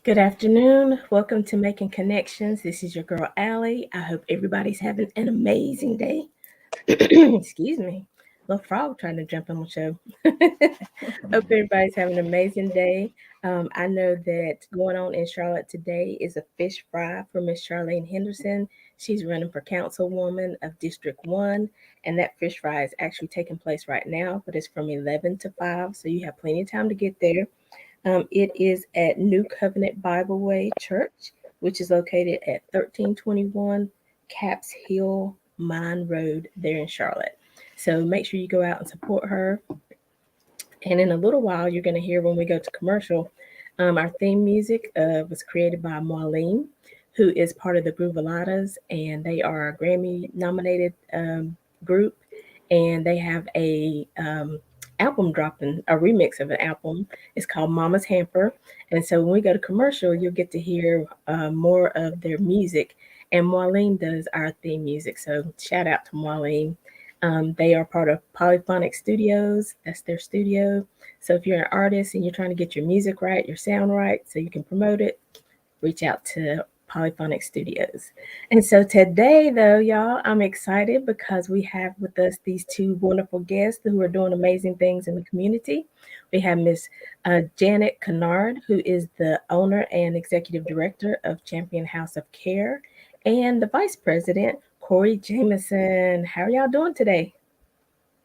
Good afternoon. Welcome to Making Connections. This is your girl, Aly. I hope everybody's having an amazing day. Excuse me. Little frog trying to jump on the show. Hope everybody's having an amazing day. I know that going on in Charlotte today is a fish fry for Miss Charlene Henderson. She's running for councilwoman of District 1, and that fish fry is actually taking place right now, but it's from 11 to 5, so you have plenty of time to get there. It is at New Covenant Bible Way Church, which is located at 1321 Caps Hill Mine Road there in Charlotte. So make sure you go out and support her. And in a little while, you're going to hear when we go to commercial. Our theme music was created by Marlene, who is part of the Groovaladas, and they are a Grammy nominated group. And they have a album dropping, a remix of an album. It's called Mama's Hamper. And so when we go to commercial, you'll get to hear more of their music. And Marlene does our theme music. So shout out to Marlene. They are part of Polyphonic Studios. That's their studio. So if you're an artist and you're trying to get your music right, your sound right, so you can promote it, reach out to Polyphonic Studios. And so today, though, y'all, I'm excited because we have with us these two wonderful guests who are doing amazing things in the community. We have Miss Janet Kennard, who is the owner and executive director of Champion House of Care, and the vice president, Corey Jameson. How are y'all doing today?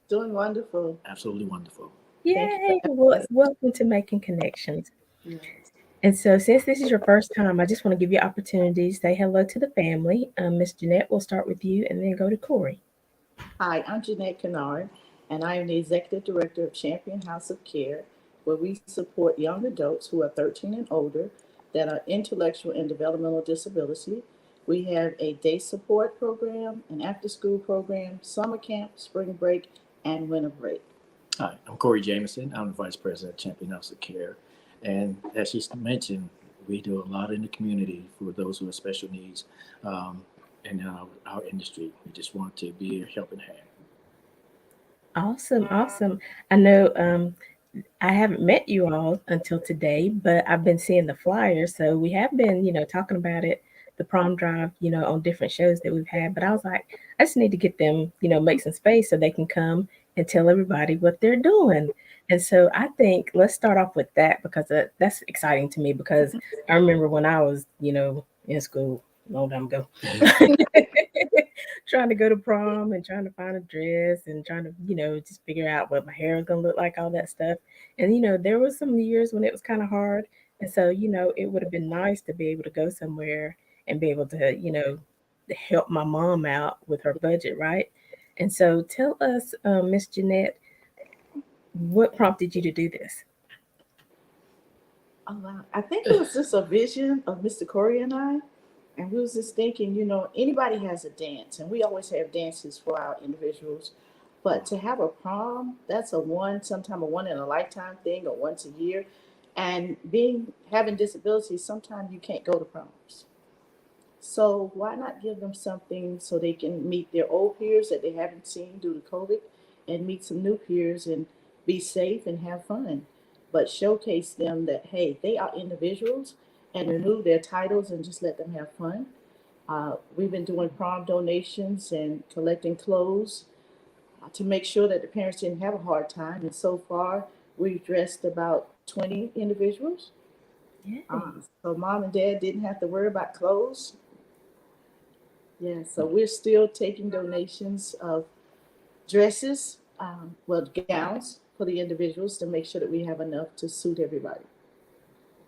Doing wonderful. Absolutely wonderful. Thank you for Yay! having us. Welcome to Making Connections. Yes. And so, since this is your first time, I just want to give you opportunities. Say hello to the family. Miss Jeanette, we'll start with you and then go to Corey. Hi, I'm Jeanette Kennard, and I am the Executive Director of Champion House of Care, where we support young adults who are 13 and older that are intellectual and developmental disability. We have a day support program, an after school program, summer camp, spring break, and winter break. Hi, I'm Corey Jameson. I'm the Vice President of Champion House of Care. And as she mentioned, we do a lot in the community for those who have special needs in our industry. We just want to be a helping hand. Awesome, awesome. I know I haven't met you all until today, but I've been seeing the flyers. So we have been, talking about it, the prom drive, on different shows that we've had. But I was like, I just need to get them, make some space so they can come and tell everybody what they're doing. And so I think let's start off with that because that's exciting to me because I remember when I was, in school a long time ago. Trying to go to prom and trying to find a dress and trying to, just figure out what my hair was gonna look like, all that stuff. And there was some years when it was kind of hard. And so, it would have been nice to be able to go somewhere and be able to, help my mom out with her budget, right? And so tell us, Miss Jeanette, what prompted you to do this? Oh, wow. I think it was just a vision of Mr. Corey and I. And we was just thinking, anybody has a dance, and we always have dances for our individuals. But to have a prom, that's sometime a one in a lifetime thing or once a year. And having disabilities, sometimes you can't go to proms. So why not give them something so they can meet their old peers that they haven't seen due to COVID and meet some new peers and be safe and have fun, but showcase them that, hey, they are individuals and remove their titles and just let them have fun. We've been doing prom donations and collecting clothes to make sure that the parents didn't have a hard time. And so far, we've dressed about 20 individuals. Yay. So mom and dad didn't have to worry about clothes. Yeah, so we're still taking donations of dresses, gowns for the individuals to make sure that we have enough to suit everybody.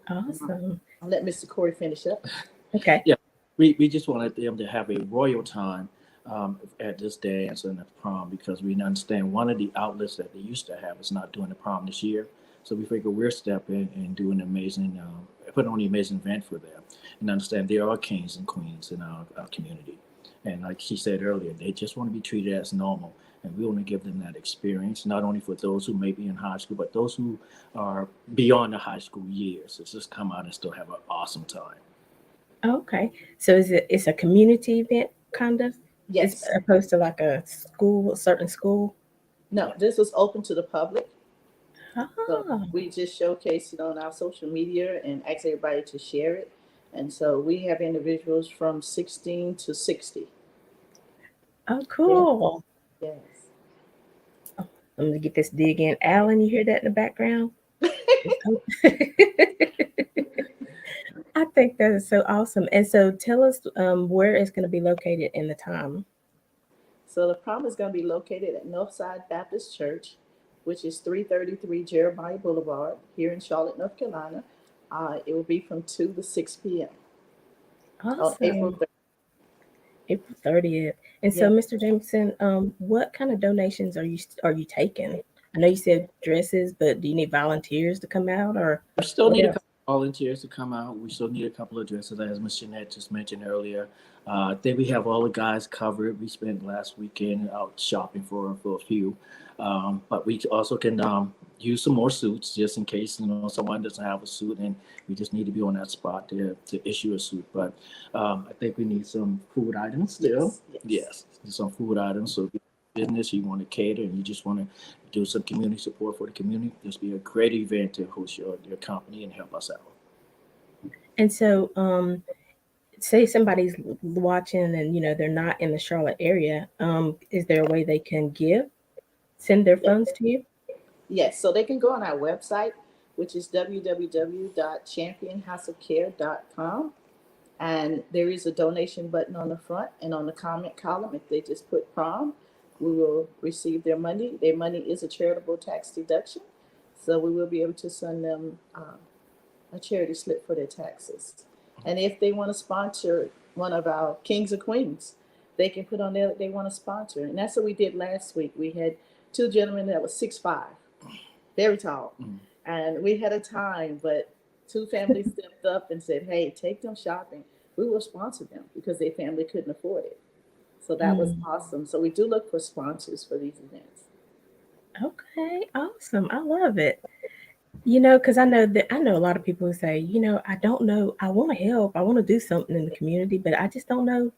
Awesome. I'll let Mr. Corey finish up. Okay. Yeah, we just wanted them to have a royal time at this dance and at the prom because we understand one of the outlets that they used to have is not doing the prom this year. So we figure we're stepping and doing an amazing, put on an amazing event for them and understand there are kings and queens in our community. And like she said earlier, they just want to be treated as normal. And we want to give them that experience, not only for those who may be in high school, but those who are beyond the high school years. It's just come out and still have an awesome time. Okay. So it's a community event kind of? It's Yes. opposed to like a school, a certain school? No, this was open to the public. So Ah, we just showcase it on our social media and ask everybody to share it. And so we have individuals from 16 to 60. oh, Yeah. cool. Yes. I'm gonna get this dig in. Alan, you hear that in the background? It's I think that is so awesome. And so tell us where it's going to be located in the time. So the prom is going to be located at Northside Baptist Church, which is 333 Jeremiah Boulevard here in Charlotte, North Carolina. It will be from 2 to 6 p.m. on April Awesome. 3rd. April 30th. And so, Yeah. Mr. Jameson, what kind of donations are you taking? I know you said dresses, but do you need volunteers to come out or We still what need a else? couple of volunteers to come out. We still need a couple of dresses, as Ms. Jeanette just mentioned earlier. I think we have all the guys covered. We spent last weekend out shopping for a few, but we also can use some more suits just in case someone doesn't have a suit and we just need to be on that spot to issue a suit. But I think we need some food items still. Yes. Yes. Yes, some food items. So if you're in business, you want to cater, and you just want to do some community support for the community. This be a great event to host your company and help us out. And so, say somebody's watching and they're not in the Charlotte area. Is there a way they can send their funds to you? Yes. So they can go on our website, which is www.championhouseofcare.com. And there is a donation button on the front and on the comment column. If they just put prom, we will receive their money. Their money is a charitable tax deduction. So we will be able to send them a charity slip for their taxes. And if they want to sponsor one of our kings or queens, they can put on there that they want to sponsor. And that's what we did last week. We had two gentlemen that was 6'5", very tall. Mm. And we had a time, but two families stepped up and said, hey, take them shopping. We will sponsor them because their family couldn't afford it. So that was Mm. awesome. So we do look for sponsors for these events. Okay, awesome. I love it. Because I know a lot of people who say, I don't know, I want to help, I want to do something in the community, but I just don't know,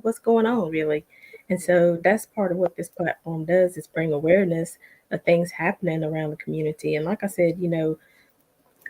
what's going on really. And so that's part of what this platform does is bring awareness of things happening around the community. And like I said,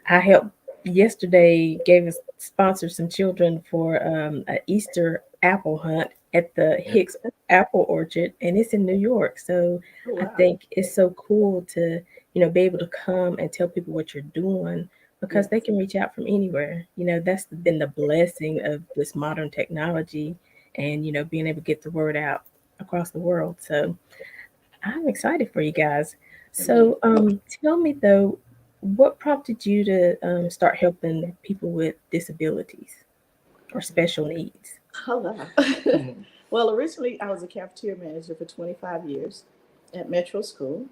I helped yesterday gave us sponsor some children for an Easter apple hunt at the Hicks Apple Orchard, and it's in New York. So Oh, I wow. think it's so cool to be able to come and tell people what you're doing because Yes. they can reach out from anywhere. That's been the blessing of this modern technology and being able to get the word out across the world. So I'm excited for you guys. Amen. So, tell me though, what prompted you to start helping people with disabilities or special needs? Oh, wow. Mhm. Well, originally I was a cafeteria manager for 25 years at Metro School,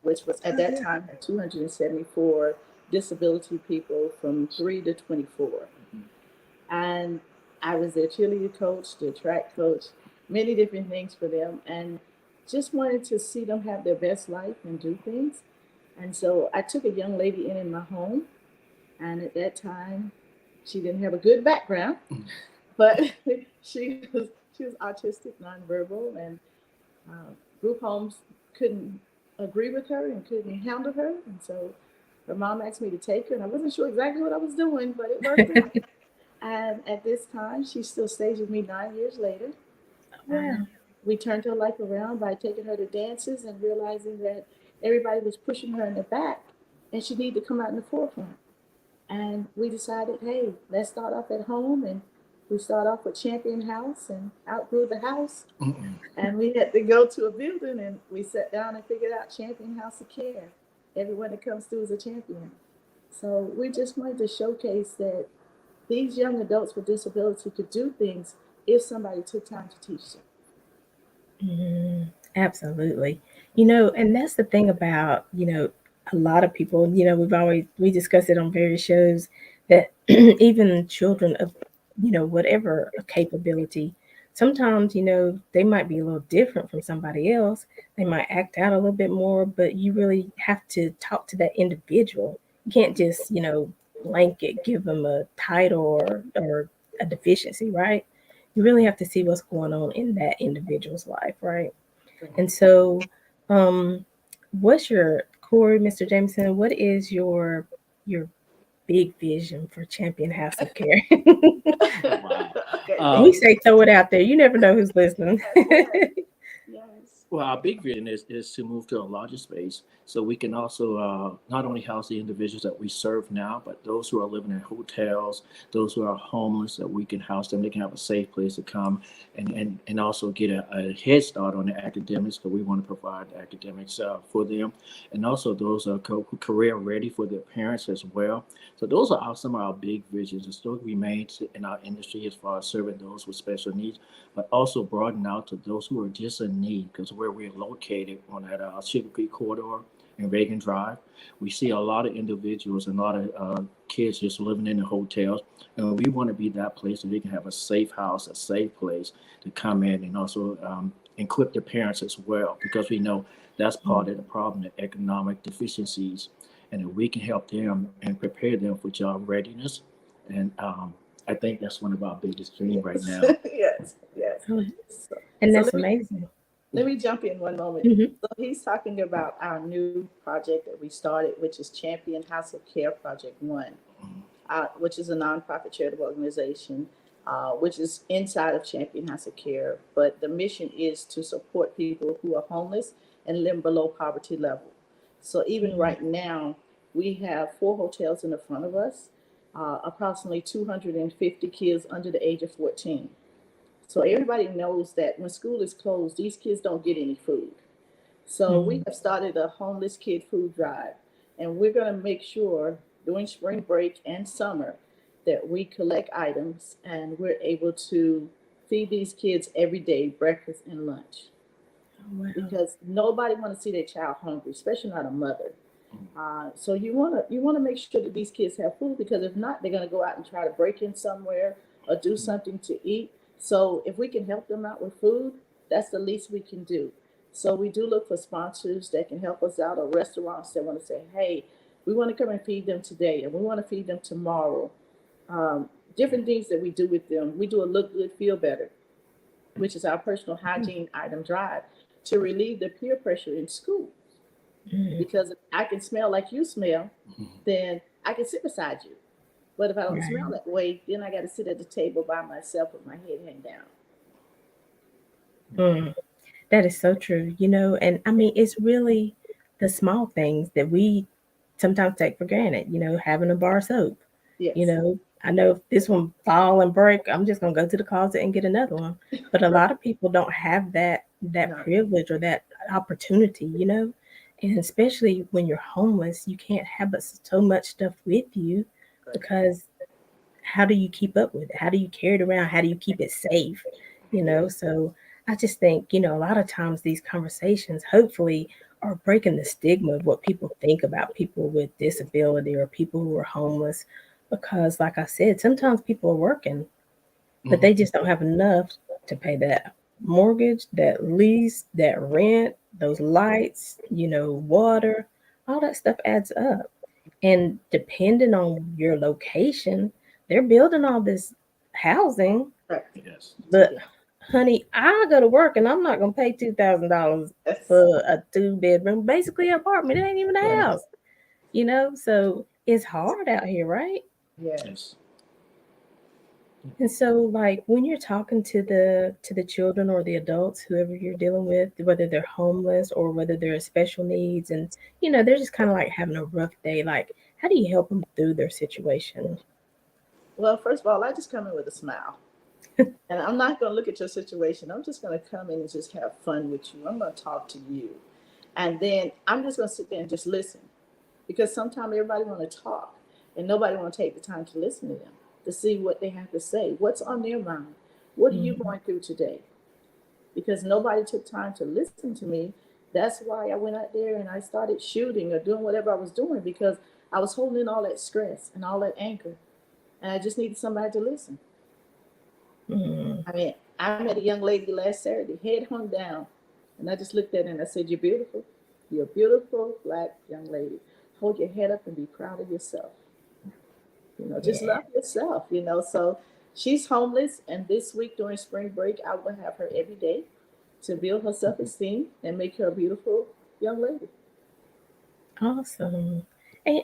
which was at Oh, that yeah. time had 274 disability people from 3 to 24. And I was their cheerleader coach, their track coach, many different things for them, and just wanted to see them have their best life and do things. And so I took a young lady in my home, and at that time, she didn't have a good background, but she was autistic, nonverbal, and group homes couldn't agree with her and couldn't handle her, and so her mom asked me to take her, and I wasn't sure exactly what I was doing, but it worked out. And at this time, she still stays with me 9 years later. And Wow. we turned her life around by taking her to dances and realizing that everybody was pushing her in the back and she needed to come out in the forefront. And we decided, hey, let's start off at home. And we start off with Champion House and outgrew the house. Mhm. And we had to go to a building and we sat down and figured out Champion House of Care. Everyone that comes through is a champion. So we just wanted to showcase that these young adults with disability could do things if somebody took time to teach them. Mhm. Absolutely. And that's the thing about, a lot of people, we discuss it on various shows that even children of, whatever capability, sometimes, they might be a little different from somebody else. They might act out a little bit more, but you really have to talk to that individual. You can't just, blanket give them a title or a deficiency, right? You really have to see what's going on in that individual's life, right? And so, what's your Corey, Mr. Jameson, what is your big vision for Champion House of Care? Wow. Okay, We Um, say throw it out there. You never know who's listening. yes, yes. Well, our big vision is to move to a larger space so we can also not only house the individuals that we serve now, but those who are living in hotels, those who are homeless, that we can house them. They can have a safe place to come and also get a head start on the academics because we want to provide academics for them. And also those are career ready for their parents as well. So those are some of our big visions. It still remains in our industry as far as serving those with special needs, but also broaden out to those who are just in need. Because where we're located on that Sugar Creek corridor and Reagan Drive, we see a lot of individuals and a lot of kids just living in the hotels, and we want to be that place so they can have a safe house, a safe place to come in, and also equip their parents as well, because we know that's part of the problem, the economic deficiencies, and if we can help them and prepare them for job readiness, and I think that's one of our biggest dreams right Yes, now. yes, yes. So, And so that's amazing. let me jump in one moment. Hmm. So he's talking about our new project that we started, which is Champion House of Care Project One, which is a nonprofit charitable organization, which is inside of Champion House of Care. But the mission is to support people who are homeless and live below poverty level. So even right now, we have 4 hotels in the front of us, approximately 250 kids under the age of 14. So everybody knows that when school is closed, these kids don't get any food. So we Hmm. have started a homeless kid food drive, and we're going to make sure during spring break and summer that we collect items and we're able to feed these kids every day breakfast and lunch, Wow. because nobody want to see their child hungry, especially not a mother. So you want to make sure that these kids have food, because if not, they're going to go out and try to break in somewhere or do something to eat. So if we can help them out with food, that's the least we can do. So we do look for sponsors that can help us out, or restaurants that want to say, hey, we want to come and feed them today, and we want to feed them tomorrow. Different things that we do with them. We do a look good, feel better, which is our personal hygiene item drive to relieve the peer pressure in school. Mhm. Because if I can smell like you smell, then I can sit beside you. But if I don't smell Right. that way, then I got to sit at the table by myself with my head hanging down. Mm. That is so true. And I mean, it's really the small things that we sometimes take for granted, having a bar of soap. You Yes. know, I know if this one fall and break, I'm just gonna go to the closet and get another one. But a Right. lot of people don't have that No. privilege or that opportunity. And especially when you're homeless, you can't have but so much stuff with you Right. because how do you keep up with it? How do you carry it around? How do you keep it safe? Yes. So I just think, a lot of times these conversations hopefully are breaking the stigma of what people think about people with disability or people who are homeless. Because, like I said, sometimes people are working, but Mhm. they just don't have enough to pay that mortgage, that lease, that rent, those lights, water, all that stuff adds up. And depending on your location, they're building all this housing. Right. Yes. But Yeah. honey, I go to work and I'm not gonna pay $2,000 Yes. for a 2 bedroom, basically an apartment. It ain't even a Right. house. So it's hard out here, right? Yes. Yes. And so, like, when you're talking to the children or the adults, whoever you're dealing with, whether they're homeless or whether they're special needs, and they're just kind of like having a rough day, like, how do you help them through their situation? Well, first of all, I just come in with a smile. And I'm not going to look at your situation. I'm just going to come in and just have fun with you. I'm going to talk to you. And then I'm just going to sit there and just listen. Because sometimes everybody want to talk and nobody want to take the time to listen to them, to see what they have to say. What's on their mind? What are you Mhm. going through today? Because nobody took time to listen to me. That's why I went out there and I started shooting or doing whatever I was doing, because I was holding in all that stress and all that anger. And I just needed somebody to listen. Mhm. I mean, I met a young lady last Saturday, head hung down. And I just looked at her and I said, "You're beautiful. You're a beautiful black young lady. Hold your head up and be proud of yourself. Just Yeah. love yourself. So she's homeless. And this week during spring break, I will have her every day to build her self esteem and make her a beautiful young lady. Awesome. And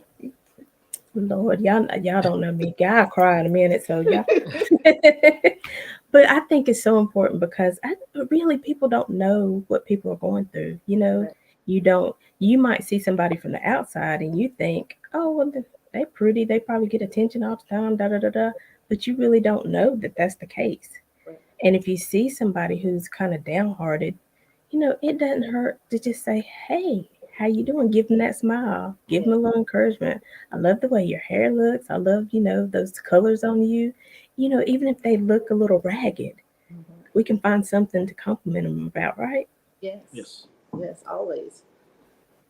Lord, y'all don't know me. God cry in a minute, so y'all. But I think it's so important because really people don't know what people are going through. Right. You don't. You might see somebody from the outside and you think, oh, well, they pretty. They probably get attention all the time. Da da da da. But you really don't know that that's the case. Right. And if you see somebody who's kind of downhearted, it doesn't hurt to just say, "Hey, how you doing?" Give them that smile. Give Yeah. them a little encouragement. I love the way your hair looks. I love, those colors on you. Even if they look a little ragged, Hmm. we can find something to compliment them about, right? Yes. Yes. Yes, always.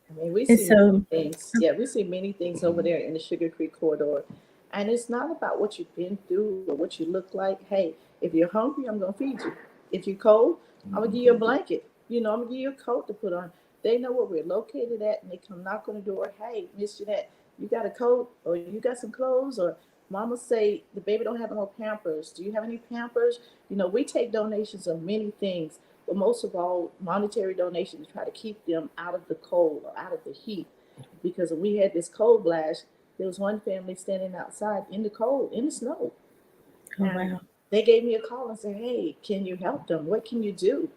I mean, we And see many so, things. Yeah, we see many things over there in the Sugar Creek corridor. And it's not about what you've been through or what you look like. Hey, if you're hungry, I'm going to feed you. If you're cold, I'm going to give you a blanket. I'm going to give you a coat to put on. They know where we're located at, and they come knock on the door. Hey, Miss Jeanette, you got a coat or you got some clothes? Or mama say the baby don't have no Pampers. Do you have any Pampers? We take donations of many things, but most of all, monetary donations to try to keep them out of the cold or out of the heat. Because when we had this cold blast, there was one family standing outside in the cold, in the snow. oh And wow. they gave me a call and said, hey, can you help them? What can you do?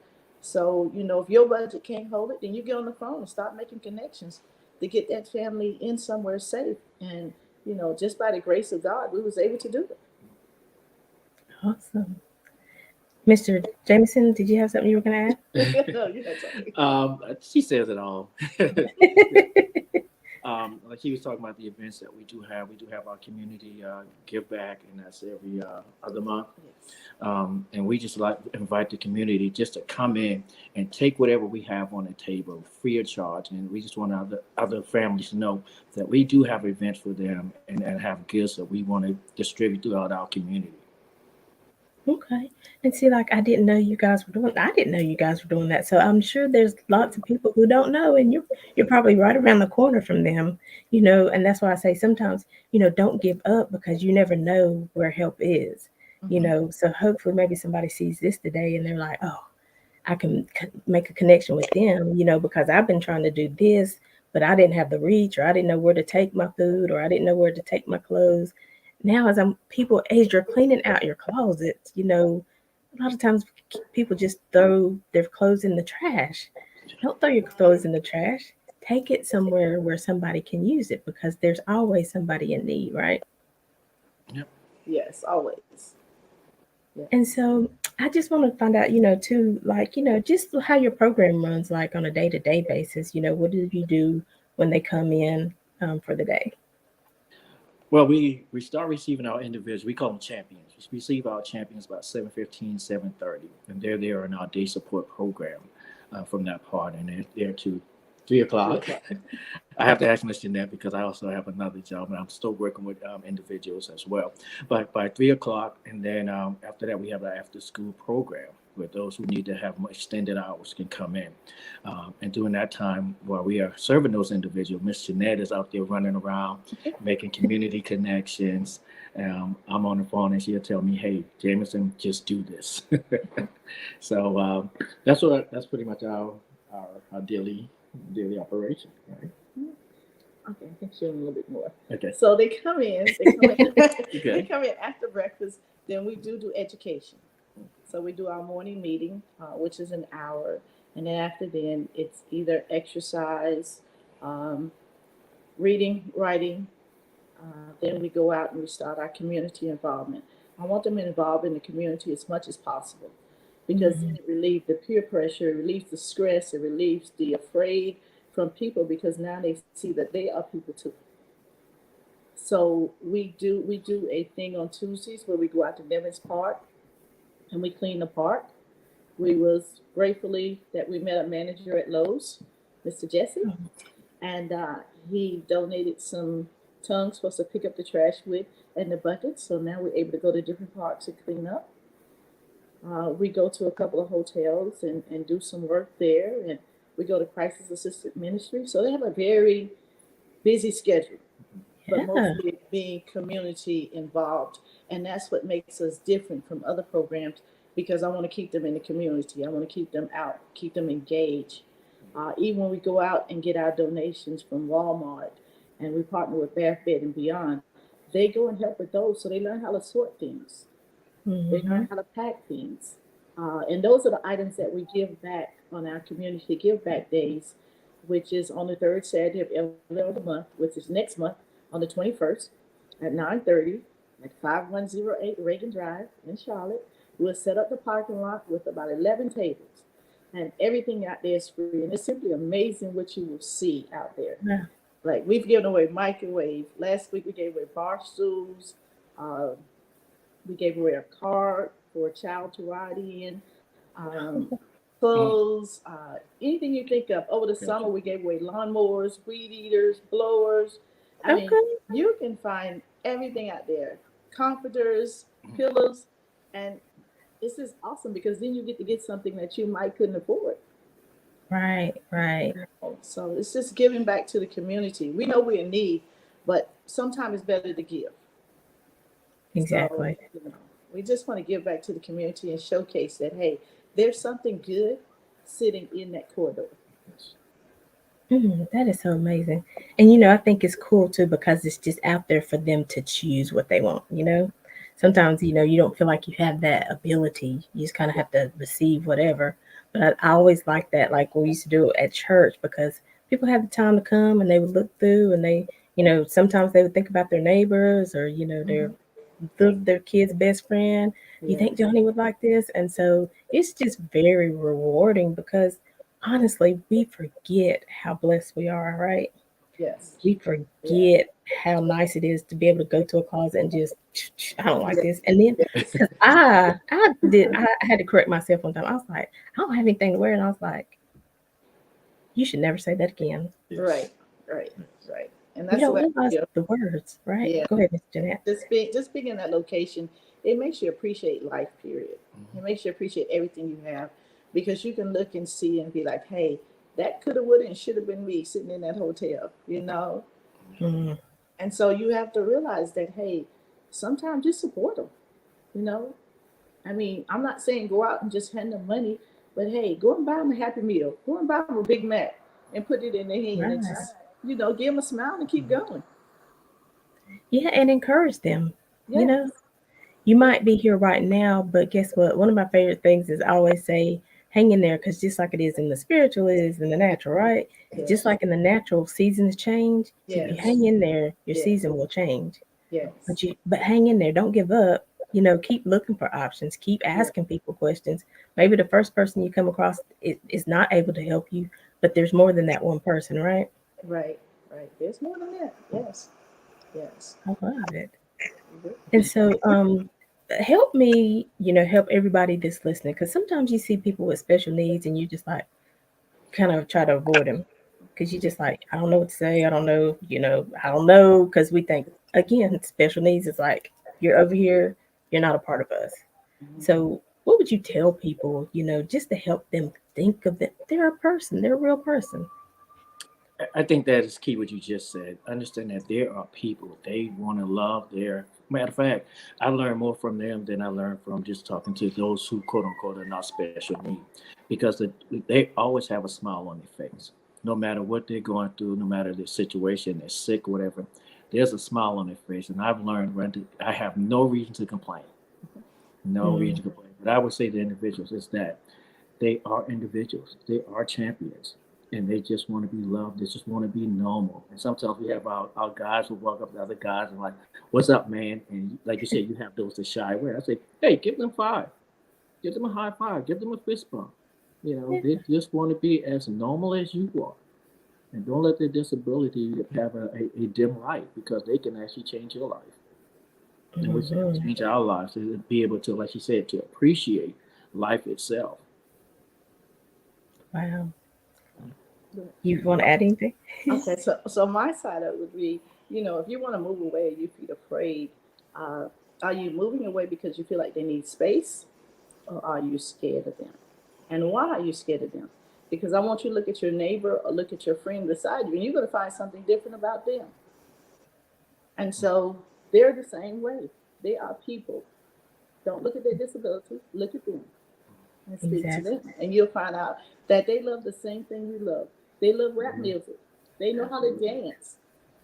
So, if your budget can't hold it, then you get on the phone and start making connections to get that family in somewhere safe. And, just by the grace of God, we was able to do Awesome. Mr. Jameson, did you have something you were going it. No, you're not talking. She says it all. Like he was talking about the events that we do have. We do have our community give back, and that's every other month. Yes. And we just like to invite the community just to come in and take whatever we have on the table free of charge. And we just want other families to know that we do have events for them and have gifts that we want to distribute throughout our community. Okay. And see, like, I didn't know you guys were doing. I didn't know you guys were doing that. So I'm sure there's lots of people who don't know, and you're probably right around the corner from them. And that's why I say sometimes, don't give up because you never know where help is. Mm-hmm. So hopefully maybe somebody sees this today and they're like, oh, I can make a connection with them, because I've been trying to do this, but I didn't have the reach, or I didn't know where to take my food, or I didn't know where to take my clothes. Now, as you're cleaning out your closets, a lot of times people just throw their clothes in the trash. Don't throw your clothes in the trash. Take it somewhere where somebody can use it because there's always somebody in need, right? Yep. Yes, always. And Yes. so I just want to find out, too, like, just how your program runs, like on a day-to-day basis. What do you do when they come in for the day? Well, we start receiving our individuals. We call them champions. We receive our champions about 7:15, 7:30, and they're there in our day support program from that part, and they're there to 3 o'clock. 3 o'clock. I have to ask Miss Jeanette because I also have another job, and I'm still working with individuals as well. But by 3 o'clock, and then after that, we have our after-school program where those who need to have more extended hours can come in. And during that time, while we are serving those individuals, Miss Jeanette is out there running around, making community connections. I'm on the phone, and she'll tell me, "Hey, Jameson, just do this." So that's pretty much our daily operation. Right? Okay, I can show them a little bit more. Okay. So they come in, they come in, they Okay. come in after breakfast. Then we do education. So we do our morning meeting, which is an hour, and then after then it's either exercise, um, reading, writing. Then we go out and we start our community involvement. I want them involved in the community as much as possible because Mhm. it relieves the peer pressure, it relieves the stress, it relieves the afraid from people because now they see that they are people too. So we do a thing on Tuesdays where we go out to Devon's Park and we clean the park. We was gratefully that we met a manager at Lowe's, Mr. Jesse, and he donated some tongues for us to pick up the trash with and the buckets. So now we're able to go to different parks and clean up. We go to a couple of hotels and do some work there, and we go to crisis assistant ministry. So they have a very busy schedule, but Yeah. mostly being community involved. And that's what makes us different from other programs because I want to keep them in the community. I want to keep them out, keep them engaged. Even when we go out and get our donations from Walmart and we partner with Bath Bed and Beyond, they go and help with those. So they learn how to sort things, they Mm-hmm. learn how to pack things. And those are the items that we give back on our community give back days, which is on the third Saturday of every other month, which is next month on the 21st at 9:30 at 5108 Reagan Drive in Charlotte. We'll set up the parking lot with about 11 tables. And everything out there is free. And it's simply amazing what you will see out there. Yeah. Like we've given away microwave. Last week we gave away bar stools. Uh, we gave away a card for a child to ride in, clothes, anything you think of. Over the summer, Gotcha. we gave away lawnmowers, weed eaters, blowers. I mean, Okay. you can find everything out there, comforters, pillows, and it's just awesome because then you get to get something that you might couldn't afford. Right. Right. So it's just giving back to the community. We know we're in need, but sometimes it's better to give. So, Exactly. we just want to give back to the community and showcase that, hey, there's something good sitting in that corridor. Yes. That is so amazing. And I think it's cool too because it's just out there for them to choose what they want. Sometimes, you don't feel like you have that ability. You just kind of have to receive whatever. But I always like that, like we used to do it at church because people had the time to come and they would look through and sometimes they would think about their neighbors or, Mm-hmm. their kid's best friend. Do you think Yes, Johnny would like this? And so it's just very rewarding because honestly, we forget how blessed we are, right? yes, We yeah, forget how nice it is to be able to go to a closet and just, I don't like yes, this. And then, yes. because I had to correct myself one time. I was like, I don't have anything to wear. And I was like, you should never say that again. Yes. Right, right, right. And You that's the don't way I realize feel. the words, right? Yeah, Go ahead, Miss Jeanette. just being in that location, it makes you appreciate life. Period. Mhm. It makes you appreciate everything you have because you can look and see and be like, hey, that could have, would have, and should have been me sitting in that hotel. Mm, And so you have to realize that, hey, sometimes just support them. You know, I mean, I'm not saying go out and just hand them money, but hey, go and buy them a Happy Meal. Go and buy them a Big Mac and put it in their hand and right. just, give them a smile and keep going. Yeah, and encourage them. You Yes, know, you might be here right now, but guess what? One of my favorite things is I always say, hang in there, because just like it is in the spiritual, it is in the natural, right? Just yes, like in the natural, seasons change. So if you yes, hang in there, your yes, season will change. yes, But hang in there, don't give up. Keep looking for options, keep yes, asking people questions. Maybe the first person you come across is not able to help you, but there's more than that one person, right? right, right. There's more than that. Yes, yes. I love it. And so, help me, help everybody that's listening, because sometimes you see people with special needs and you just like kind of try to avoid them because you just like, I don't know what to say. I don't know, I don't know, because we think, again, special needs is like, you're over here, you're not a part of us. Mhm. So, what would you tell people, just to help them think of that they're a person, they're a real person? I think that is key what you just said. Understand that there are people they want to love. Their matter of fact, I learn more from them than I learn from just talking to those who quote unquote are not special needs, because they always have a smile on their face, no matter what they're going through, no matter their situation, they're sick, whatever. There's a smile on their face, and I've learned I have no reason to complain, no reason Mm, to complain. But I would say to individuals is that they are individuals. They are champions. And they just want to be loved. They just want to be normal. And sometimes we have our guys who walk up to other guys and like, what's up, man? And like you said, you have those that shy away. I say, hey, give them five. Give them a high five. Give them a fist bump. yeah. They just want to be as normal as you are. And don't let their disability have a dim light, because they can actually change your life. And we can Hmm. change our lives to be able to, like you said, to appreciate life itself. Wow. But, You want to add anything? okay, so my side of it would be, if you want to move away, you feel afraid. Uh, are you moving away because you feel like they need space, or are you scared of them? And why are you scared of them? Because I want you to look at your neighbor or look at your friend beside you, and you're going to find something different about them. And so they're the same way. They are people. Don't look at their disability, look at them. and speak to Exactly. them. And you'll find out that they love the same thing you love. They love rap music. They know how to dance.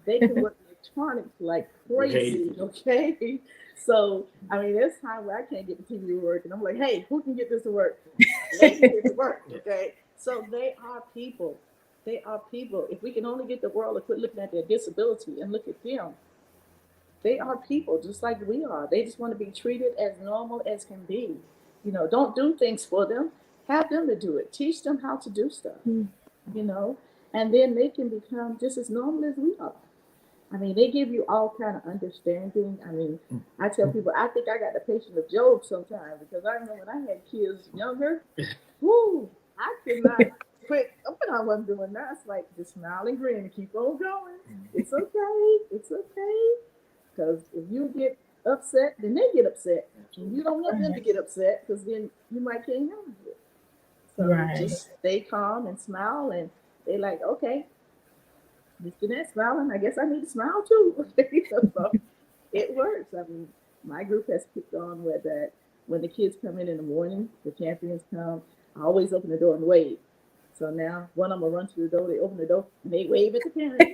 They can work electronics like Great. crazy, okay? So, I mean, there's time where I can't get the TV to work, and I'm like, hey, who can get this to work? They can get it to work, Yeah. okay? So they are people. They are people. If we can only get the world to quit looking at their disability and look at them, they are people just like we are. They just want to be treated as normal as can be. Don't do things for them. Have them to do it. Teach them how to do stuff, Mm. you know, and then they can become just as normal as we are. I mean, they give you all kind of understanding. I mean, I tell people, I think I got the patience of Job sometimes because I remember when I had kids younger, whoo, I could not quit. But I wasn't doing that. It's like just smile and grin and keep on going. It's okay. It's okay. Because if you get upset, then they get upset. And you don't want them to Right. get upset because then you might can't handle it. So Right. just stay calm and smile, and they like, okay, Miss Jeanette smiling. I guess I need to smile too. So it works. I mean, my group has kicked on with that. When the kids come in the morning, the champions come. I always open the door and wave. So now one of them will run to the door. They open the door and they wave at the parents.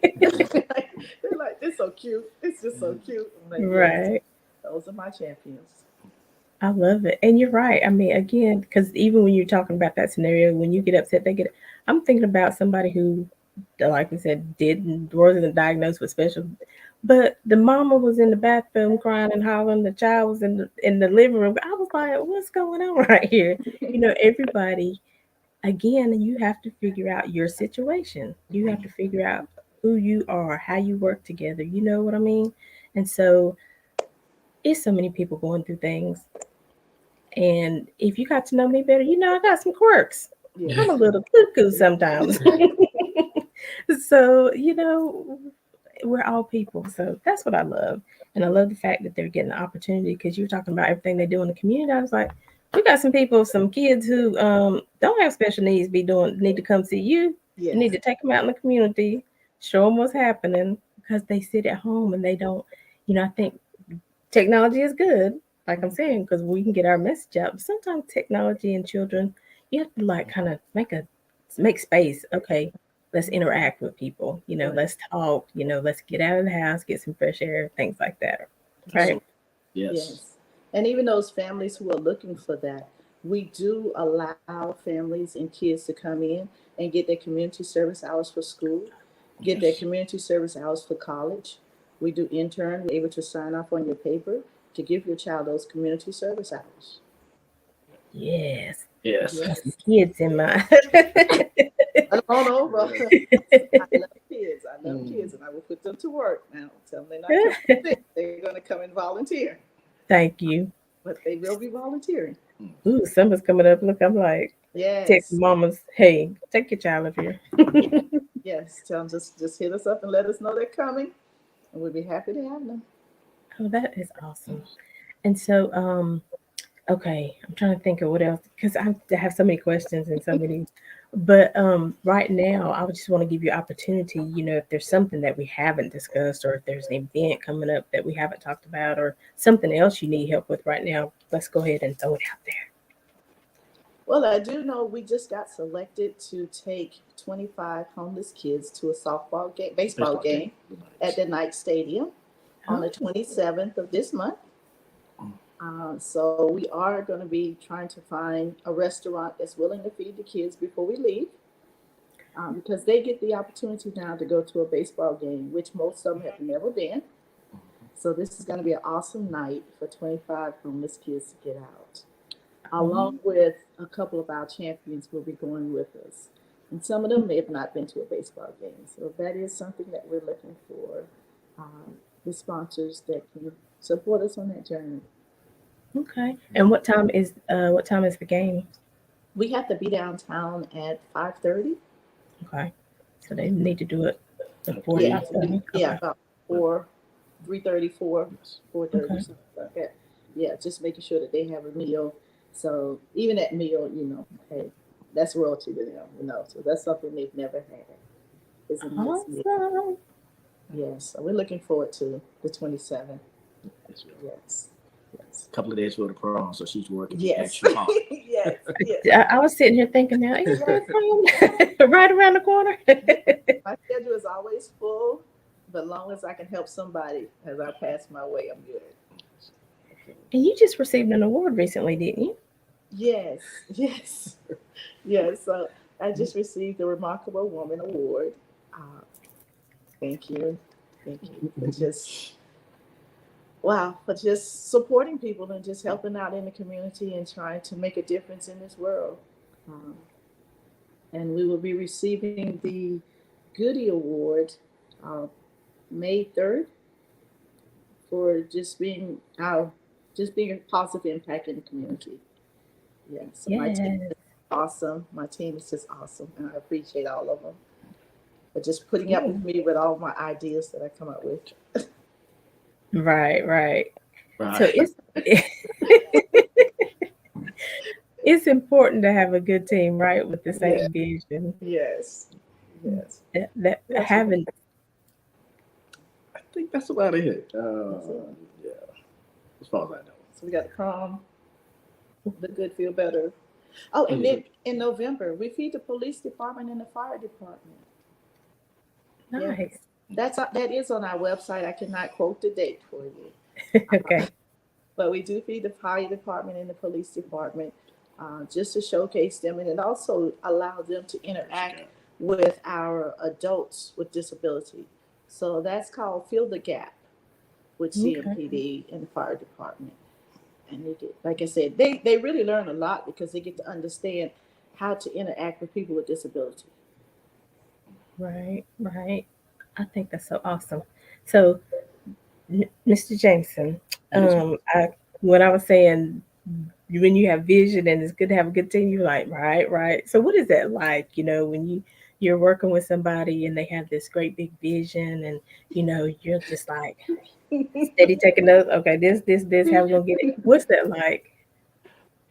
They're like, "It's so cute. It's just so cute." I'm like, "Yes, Right. those are my champions." I love it. And you're right. I mean, again, because even when you're talking about that scenario, when you get upset, they get. I'm thinking about somebody who, like we said, didn't wasn't diagnosed with special, but the mama was in the bathroom crying and hollering. The child was in the living room. I was like, what's going on right here? Everybody. Again, you have to figure out your situation. You have to figure out who you are, how you work together. You know what I mean? And so it's so many people going through things, and if you got to know me better, I got some quirks. I'm a Yes, little cuckoo sometimes. So, we're all people. So that's what I love. And I love the fact that they're getting the opportunity because you're talking about everything they do in the community. I was like, we got some people, some kids who don't have special needs need to come see you. You need yes, to take them out in the community, show them what's happening because they sit at home and they don't, I think technology is good, like I'm saying, because we can get our message out. But sometimes technology and children, you have to like kind of make space. Okay, let's interact with people. right, Let's talk. Let's get out of the house, get some fresh air, things like that. Right? Absolutely. Yes. yes. And even those families who are looking for that, we do allow families and kids to come in and get their community service hours for school, get their Yes. community service hours for college. We do intern. We're able to sign off on your paper to give your child those community service hours. Yes. Yes. Got some Yes. kids in mind. Run on over. Yeah. I love kids. I love Mm. kids, and I will put them to work. Now, tell them they're not coming sick. They're going to come and volunteer, Thank you. but they will be volunteering. Ooh, summer's coming up. Look, I'm like, text Yes. mamas, hey, take your child up here. Yes. Yes. Tell them just hit us up and let us know they're coming, and we'll be happy to have them. Oh, that is awesome. And so, okay, I'm trying to think of what else because I have so many questions and so many. But right now, I would just want to give you opportunity. If there's something that we haven't discussed, or if there's an event coming up that we haven't talked about, or something else you need help with right now, let's go ahead and throw it out there. Well, I do know we just got selected to take 25 homeless kids to a baseball Baseball game. game at the Knight Stadium on the Oh, 27th of this month. So we are going to be trying to find a restaurant that's willing to feed the kids before we leave, because they get the opportunity now to go to a baseball game, which most of them have never been. So this is going to be an awesome night for 25 homeless kids to get out. oh, Along with a couple of our champions will be going with us. And some of them may have not been to a baseball game. So that is something that we're looking for, the sponsors that can support us on that journey. okay. And what time is the game? We have to be downtown at 5:30. Okay, so they need to do it before Yeah, 5:30. yeah, Okay, about 4, 3:34, Yes. 4:30, okay. something like that. Yeah, just making sure that they have a meal. So even at meal, hey, that's royalty to them. So that's something they've never had. Is a nice meal. Awesome. Yes, so we're looking forward to the 27th. Yes, we are. Yes, Yes. A couple of days before the prom, so she's working Yes. extra hard. Yes. Yes. I was sitting here thinking, now is that from right around the corner? My schedule is always full, but long as I can help somebody as I pass my way, I'm good. And you just received an award recently, didn't you? Yes. Yes. Yes. So I just received the Remarkable Woman Award. Uh, thank you. Thank you for just wow, for just supporting people and just helping out in the community and trying to make a difference in this world. Um, and we will be receiving the Goody Award uh, May 3rd for just being a positive impact in the community. Yeah, so my team Yes. is awesome. My team is just awesome, and I appreciate all of them for just putting up Yeah. with me with all my ideas that I come up with. Right, right. So Right. it's important to have a good team, right, with the Yeah, same vision. yes, yes. That What else we got? having I think that's about it. That's it. Yeah, as far as I know. So we got the prom, the good feel better. Oh, and then in November we feed the police department and the fire department. Yeah, nice. that is on our website. I cannot quote the date for you. Okay. But we do feed the fire department and the police department just to showcase them, and it also allows them to interact with our adults with disability. So that's called Fill the Gap with Okay. CMPD and the fire department. And they get, like I said, they really learn a lot because they get to understand how to interact with people with disability. Right, right. I think that's so awesome. So, Mr. Jameson, Yes, ma'am. I when I was saying when you have vision and it's good to have a good team, you're like, right, right. So, what is that like? When you're working with somebody and they have this great big vision, and you're just like steady taking notes. Okay, this, how we gonna get it? What's that like?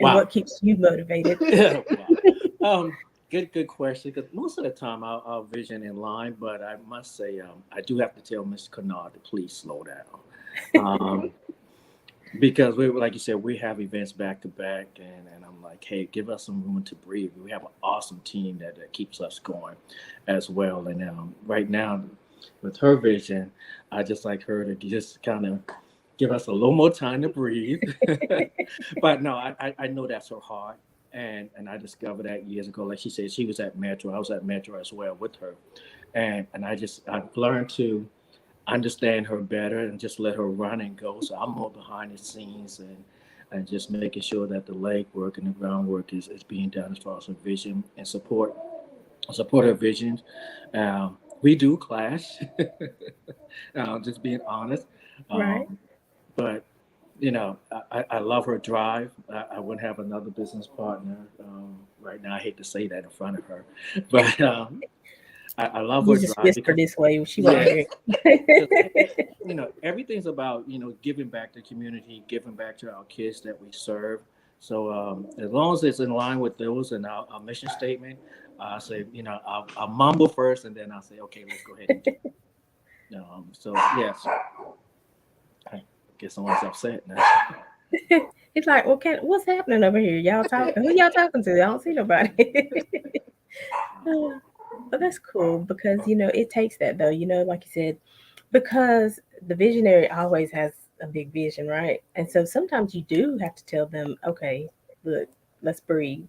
And Wow. what keeps you motivated? Wow. Good question. Because most of the time our vision in line, but I must say, I do have to tell Mr. Kennard to please slow down. Because we, like you said, we have events back to back, and I'm like, hey, give us some room to breathe. We have an awesome team that keeps us going as well. And right now, with her vision, I just like her to just kind of give us a little more time to breathe. But no, I know that's her heart. And I discovered that years ago. Like she said, she was at Metro. I was at Metro as well with her. And I've learned to understand her better and just let her run and go. So I'm more behind the scenes and just making sure that the leg work and the groundwork is being done as far as her vision and support her visions. We do clash, just being honest. Right. Um, but I love her drive. I wouldn't have another business partner right now. I hate to say that in front of her, but I love You her just drive whisper because this way, she won't yeah, hear because it. everything's about giving back to the community, giving back to our kids that we serve. So as long as it's in line with those and our mission statement, I say I'll mumble first and then I'll say okay, let's go ahead and do it. So yes, I guess someone's upset now. It's like, what's happening over here? Y'all talking? Who y'all talking to? I don't see nobody. But that's cool because it takes that though. Like you said, because the visionary always has a big vision, right? And so sometimes you do have to tell them, okay, look, let's breathe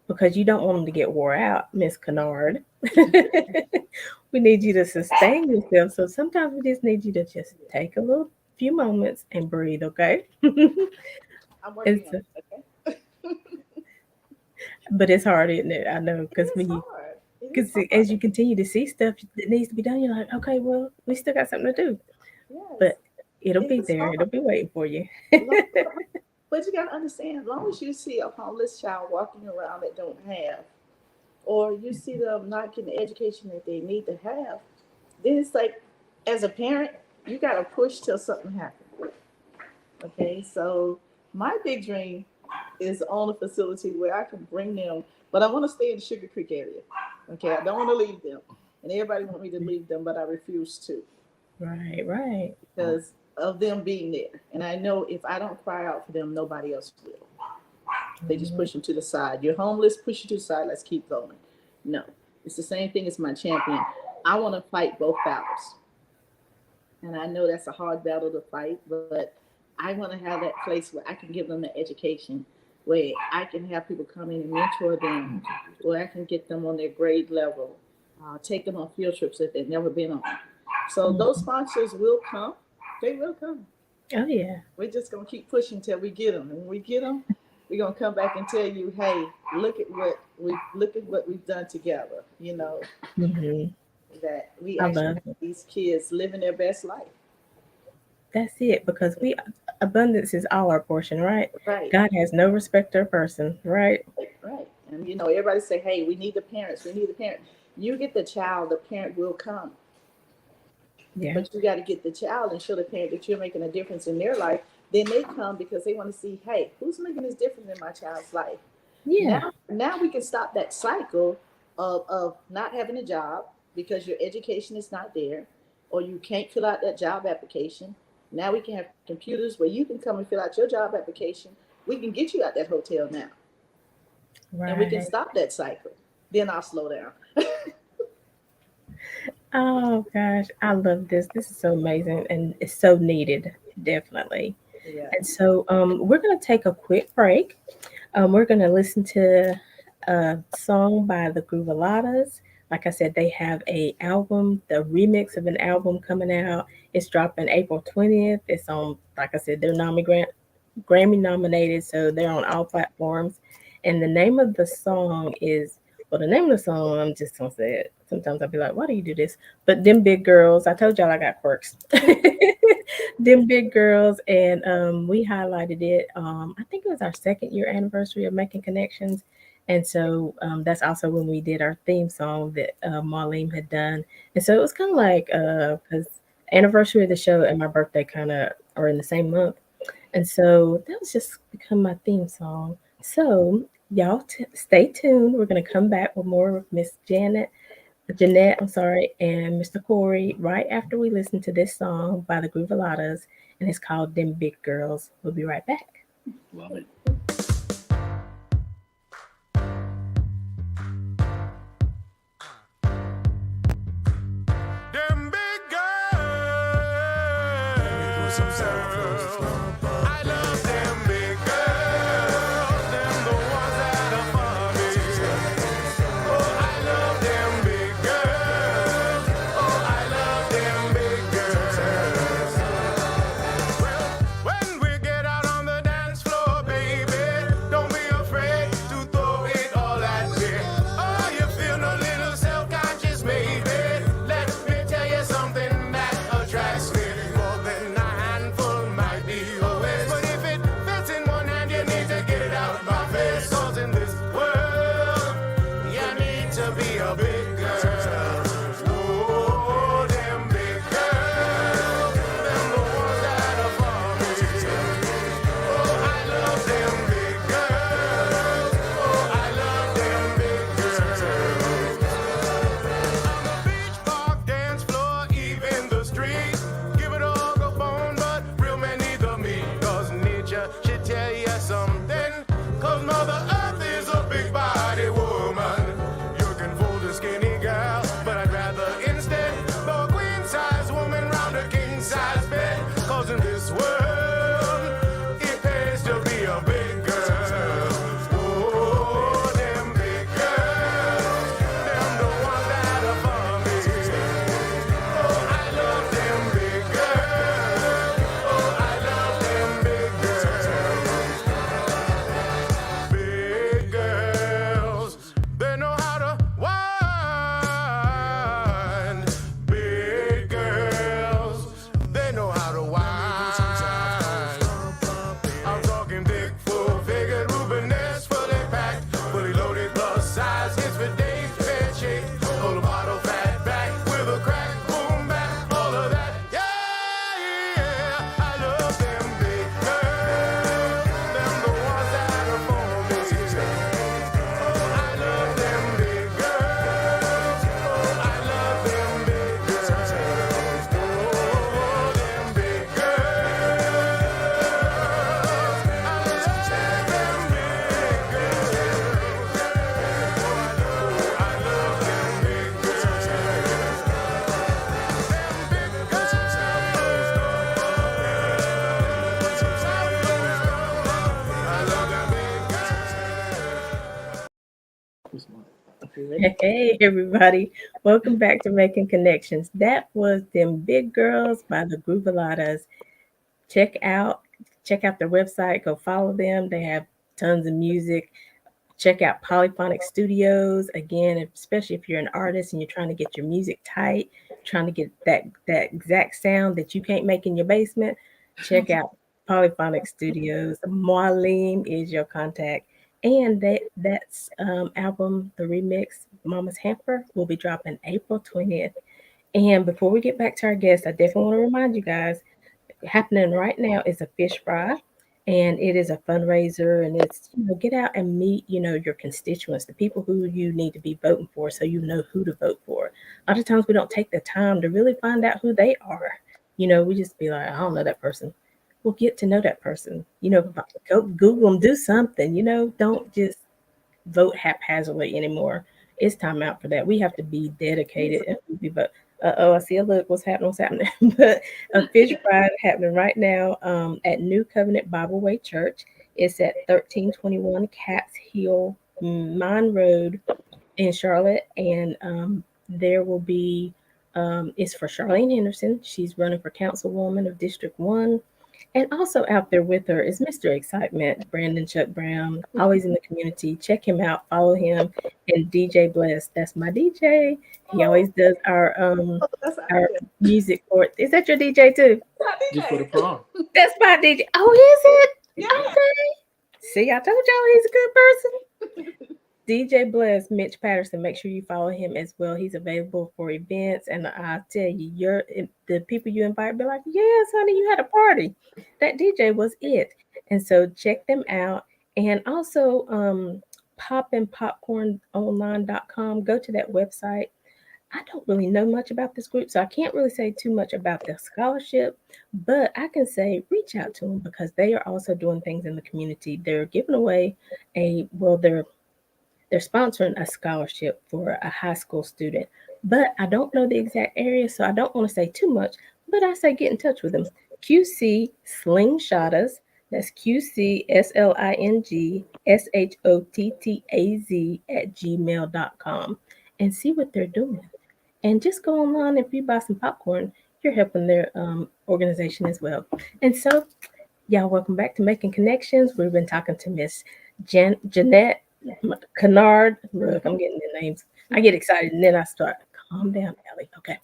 because you don't want them to get wore out, Miss Kennard. We need you to sustain yourself. So sometimes we just need you to just take a little few moments and breathe, okay? I'm And working on so, it. Okay. but it's hard, isn't it? I know It because is hard. It is because as hard. you continue to see stuff that needs to be done, you're like, okay, well, we still got something to do, Yes, but it'll it be is there. hard. It'll be waiting for you. Long- But you gotta understand, as long as you see a homeless child walking around that don't have, or you see them not getting the education that they need to have, then it's like, as a parent, you gotta push till something happens. Okay, so my big dream is own a facility where I can bring them, but I want to stay in the Sugar Creek area. Okay, I don't want to leave them, and everybody want me to leave them, but I refuse to Right, right. because of them being there. And I know if I don't cry out for them, nobody else will. They just push them to the side. You're homeless, push you to the side, let's keep going. No, it's the same thing as my champion. I want to fight both battles. And I know that's a hard battle to fight, but I want to have that place where I can give them the education, where I can have people come in and mentor them, where I can get them on their grade level, take them on field trips that they've never been on. So those sponsors will come. They will come. Oh yeah. We're just gonna keep pushing till we get them. And when we get them, we're gonna come back and tell you, hey, look at what we've done together. You know, that we actually have these kids living their best life. That's it, because abundance is all our portion, right? Right. God has no respecter of person, right? Right. And you know, everybody say, hey, we need the parents. We need the parent. You get the child, the parent will come. Yeah. But you got to get the child and show the parent that you're making a difference in their life. Then they come because they want to see, hey, who's making this difference in my child's life? Yeah. Now we can stop that cycle of not having a job because your education is not there, or you can't fill out that job application. Now we can have computers where you can come and fill out your job application. We can get you out that hotel now. Right. And we can stop that cycle. Then I'll slow down. Oh gosh, I love this. This is so amazing, and it's so needed, definitely. Yeah. And so we're gonna take a quick break. We're gonna listen to a song by the Groovaladas. Like I said, they have a album, the remix of an album coming out. It's dropping April 20th. It's on, like I said, they're Grammy nominated, so they're on all platforms. And the name of the song is, well, the name of the song, I'm just gonna say it. Sometimes I'll be like, why do you do this? But Them Big Girls, I told y'all I got quirks. Them Big Girls, and we highlighted it. I think it was our 2nd-year anniversary of Making Connections. And so that's also when we did our theme song that Marlene had done. And so it was kind of like, because anniversary of the show and my birthday kind of are in the same month. And so that was just become my theme song. So y'all stay tuned. We're going to come back with more of Miss Jeanette, and Mr. Corey right after we listen to this song by the Groovaladas, and it's called Them Big Girls. We'll be right back. Love it. Them big girls. I love them big girls. Them the ones that are for me. Oh, I love them big girls. Oh, I love them big girls. Well, when we get out on the dance floor, baby, don't be afraid to throw it all at me. Oh, you feel a little self-conscious, maybe. Let me tell you something that attracts me. More than a handful might be your waist. But if it fits in one hand, you need to get it out my face. 'Cause in this world, you need to be a big girl. Oh, them big girls. Them the ones that are for me. Oh, I love them big girls. Oh, I love them big girls. On the beach, park, dance floor, even the street. Give it all the bone, but real men need the meat. 'Cause nature should tell you something. 'Cause Mother Earth is a big body woman. You can fold a skinny girl Hey everybody, welcome back to Making Connections. That was Them Big Girls by the Groovaladas. Check out check out their website, go follow them. They have tons of music. Check out Polyphonic Studios again, especially if you're an artist and you're trying to get your music tight, trying to get that exact sound that you can't make in your basement. Check out Polyphonic Studios. Marlene is your contact, and that's album, the remix, Mama's Hamper, will be dropping April 20th. And before we get back to our guests, I definitely want to remind you guys happening right now is a fish fry, and it is a fundraiser, and it's get out and meet your constituents, the people who you need to be voting for, so you know who to vote for. A lot of times we don't take the time to really find out who they are. We just be like, I don't know that person. Well, get to know that person. Go Google them, do something. Don't just vote haphazardly anymore. It's time out for that. We have to be dedicated and we vote. Oh, I see a look. What's happening? What's happening? But a fish fry happening right now at New Covenant Bible Way Church. It's at 1321 Cats Hill Mine Road in Charlotte, and there will be. It's for Charlene Henderson. She's running for councilwoman of District 1. And also out there with her is Mr. Excitement, Brandon Chuck Brown, always in the community. Check him out, follow him, and DJ Bless. That's my DJ. He always does That's our music for it. Is that your DJ too? Just for the prom. That's my DJ. Oh, is it? Yeah. Okay. See, I told y'all he's a good person. DJ Bless, Mitch Patterson. Make sure you follow him as well. He's available for events, and I tell you, the people you invite be like, "Yes, honey, you had a party. That DJ was it." And so check them out, and also popandpopcornonline.com. Go to that website. I don't really know much about this group, so I can't really say too much about the scholarship, but I can say reach out to them because they are also doing things in the community. They're giving away they're sponsoring a scholarship for a high school student, but I don't know the exact area, so I don't want to say too much. But I say get in touch with them. QC Slingshottaz. That's QCSLINGSHOTTAZ at gmail.com and see what they're doing. And just go online. If you buy some popcorn, you're helping their organization as well. And so, y'all, welcome back to Making Connections. We've been talking to Miss Jeanette Kennard. Look, I'm getting the names. I get excited and then I start. Calm down, Ellie. Okay.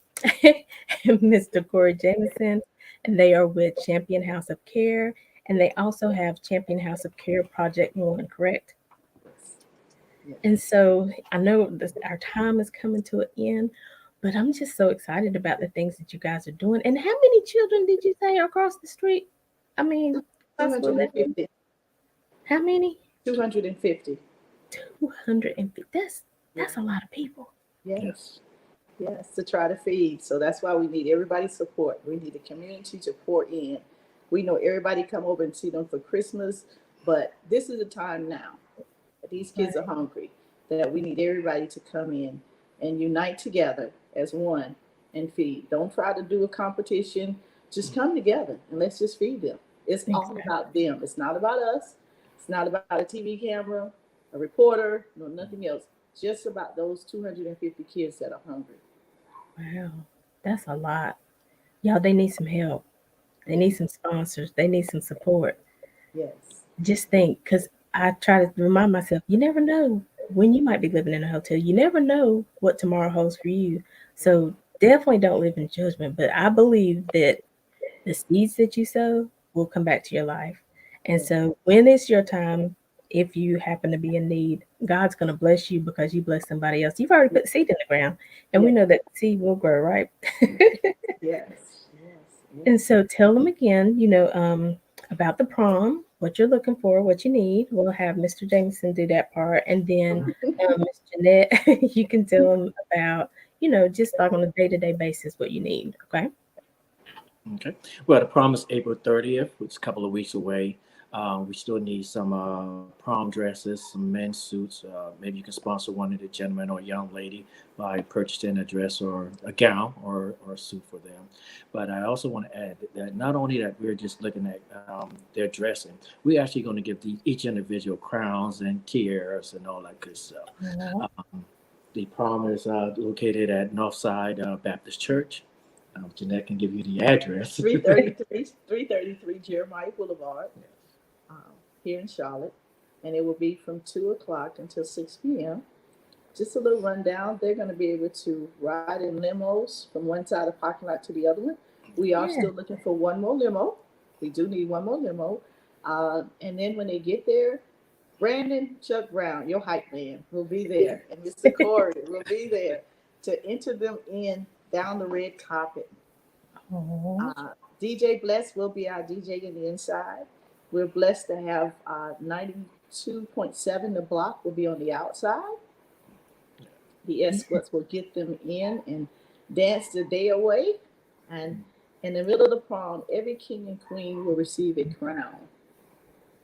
And Mr. Corey Jameson, and they are with Champion House of Care, and they also have Champion House of Care Project One, correct? Yes. And so I know our time is coming to an end, but I'm just so excited about the things that you guys are doing. And how many children did you say are across the street? I mean, possibly living? 250. How many? 250. 250. That's a lot of people. Yes. Yes. Yes, to try to feed. So that's why we need everybody's support. We need the community to pour in. We know everybody come over and see them for Christmas, but this is the time now. These kids are hungry. That we need everybody to come in and unite together as one and feed. Don't try to do a competition. Just come together and let's just feed them. It's all about them. It's not about us. It's not about a TV camera, a reporter, no nothing else. Just about those 250 kids that are hungry. Wow, that's a lot. Y'all, they need some help. They need some sponsors. They need some support. Yes. Just think, because I try to remind myself, you never know when you might be living in a hotel. You never know what tomorrow holds for you. So definitely don't live in judgment. But I believe that the seeds that you sow will come back to your life. And so when it's your time, if you happen to be in need, God's going to bless you because you bless somebody else. You've already put seed in the ground, and we know that seed will grow, right? Yes. And so tell them again, about the prom, what you're looking for, what you need. We'll have Mr. Jameson do that part. And then Ms. Jeanette, you can tell them about, just like on a day-to-day basis what you need. Okay. Okay. Well, the prom is April 30th, which is a couple of weeks away. We still need some prom dresses, some men's suits. Maybe you can sponsor one of the gentlemen or young lady by purchasing a dress or a gown or a suit for them. But I also want to add that not only that we're just looking at their dressing, we're actually going to give each individual crowns and tiaras and all that good stuff. Mhm. The prom is located at Northside Baptist Church. Jeanette can give you the address. 333 Jeremiah Boulevard, um, here in Charlotte. And it will be from 2 o'clock until 6 p.m. Just a little rundown. They're going to be able to ride in limos from one side of the parking lot to the other one. We are Yeah. still looking for one more limo. We do need one more limo. And then when they get there, Brandon Chuck Brown, your hype man, will be there, and Mr. Corey will be there to enter them in down the red carpet. Oh, DJ Bless will be our DJ in the inside. We're blessed to have 92.7, the block will be on the outside. The escorts will get them in and dance the day away. And in the middle of the prom, every king and queen will receive a crown.